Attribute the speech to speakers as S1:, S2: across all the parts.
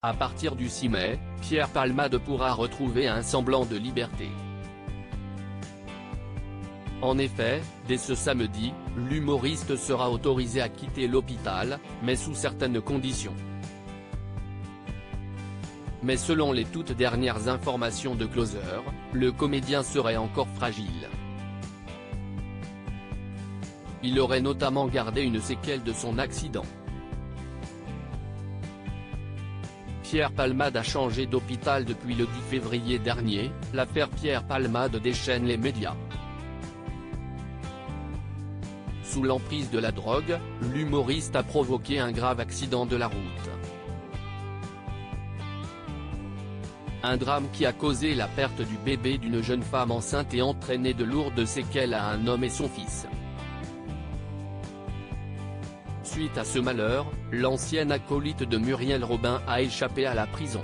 S1: À partir du 6 mai, Pierre Palmade pourra retrouver un semblant de liberté. En effet, dès ce samedi, l'humoriste sera autorisé à quitter l'hôpital, mais sous certaines conditions. Mais selon les toutes dernières informations de Closer, le comédien serait encore fragile. Il aurait notamment gardé une séquelle de son accident. Pierre Palmade a changé d'hôpital depuis le 10 février dernier, l'affaire Pierre Palmade déchaîne les médias. Sous l'emprise de la drogue, l'humoriste a provoqué un grave accident de la route. Un drame qui a causé la perte du bébé d'une jeune femme enceinte et entraîné de lourdes séquelles à un homme et son fils. Suite à ce malheur, l'ancienne acolyte de Muriel Robin a échappé à la prison.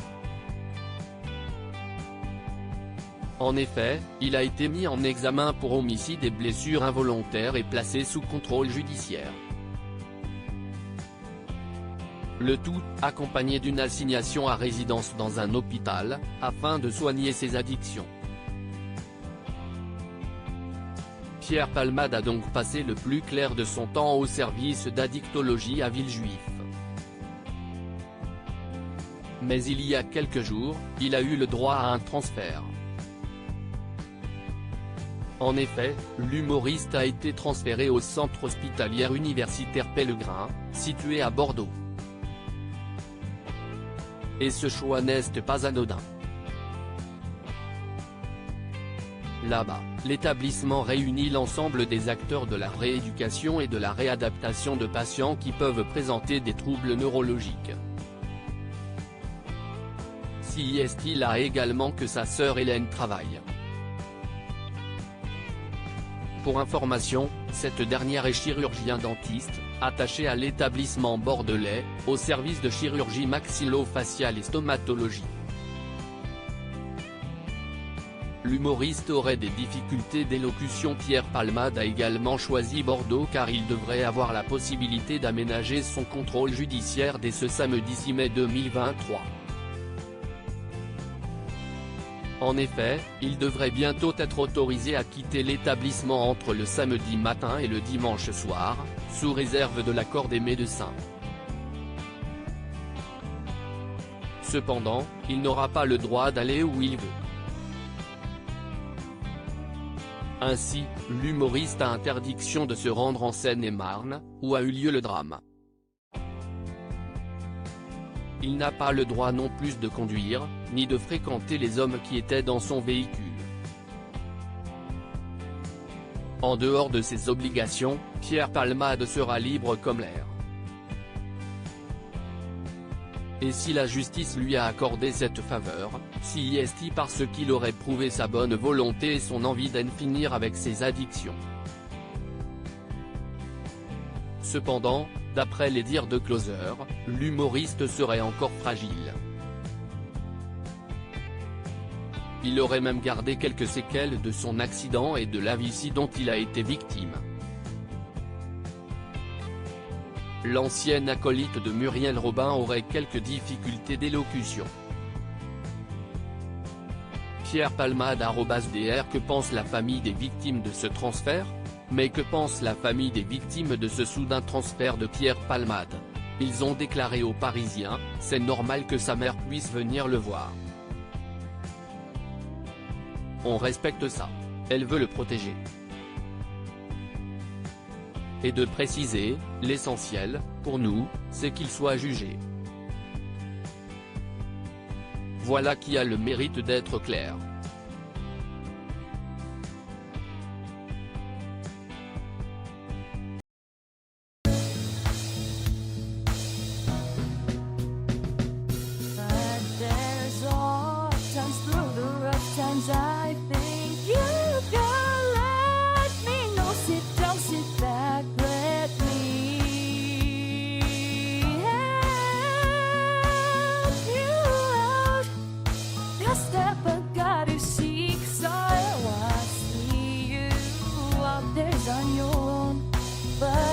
S1: En effet, il a été mis en examen pour homicide et blessures involontaires et placé sous contrôle judiciaire. Le tout, accompagné d'une assignation à résidence dans un hôpital, afin de soigner ses addictions. Pierre Palmade a donc passé le plus clair de son temps au service d'addictologie à Villejuif. Mais il y a quelques jours, il a eu le droit à un transfert. En effet, l'humoriste a été transféré au centre hospitalier universitaire Pellegrin, situé à Bordeaux. Et ce choix n'est pas anodin. Là-bas, l'établissement réunit l'ensemble des acteurs de la rééducation et de la réadaptation de patients qui peuvent présenter des troubles neurologiques. Si est-il là également que sa sœur Hélène travaille. Pour information, cette dernière est chirurgien-dentiste, attachée à l'établissement bordelais, au service de chirurgie maxillo-faciale et stomatologie. L'humoriste aurait des difficultés d'élocution. Pierre Palmade a également choisi Bordeaux car il devrait avoir la possibilité d'aménager son contrôle judiciaire dès ce samedi 6 mai 2023. En effet, il devrait bientôt être autorisé à quitter l'établissement entre le samedi matin et le dimanche soir, sous réserve de l'accord des médecins. Cependant, il n'aura pas le droit d'aller où il veut. Ainsi, l'humoriste a interdiction de se rendre en Seine-et-Marne, où a eu lieu le drame. Il n'a pas le droit non plus de conduire, ni de fréquenter les hommes qui étaient dans son véhicule. En dehors de ses obligations, Pierre Palmade sera libre comme l'air. Et si la justice lui a accordé cette faveur, si est parce qu'il aurait prouvé sa bonne volonté et son envie d'en finir avec ses addictions. Cependant, d'après les dires de Closer, l'humoriste serait encore fragile. Il aurait même gardé quelques séquelles de son accident et de l'AVC dont il a été victime. L'ancienne acolyte de Muriel Robin aurait quelques difficultés d'élocution. Pierre Palmade @dr. Que pense la famille des victimes de ce transfert? Mais que pense la famille des victimes de ce soudain transfert de Pierre Palmade? Ils ont déclaré aux Parisiens, c'est normal que sa mère puisse venir le voir. On respecte ça. Elle veut le protéger. Et de préciser, l'essentiel, pour nous, c'est qu'il soit jugé. Voilà qui a le mérite d'être clair.
S2: I think you can let me know. Sit down, sit back, let me help you out. Just step back, you seek, so I see you out there on your own. But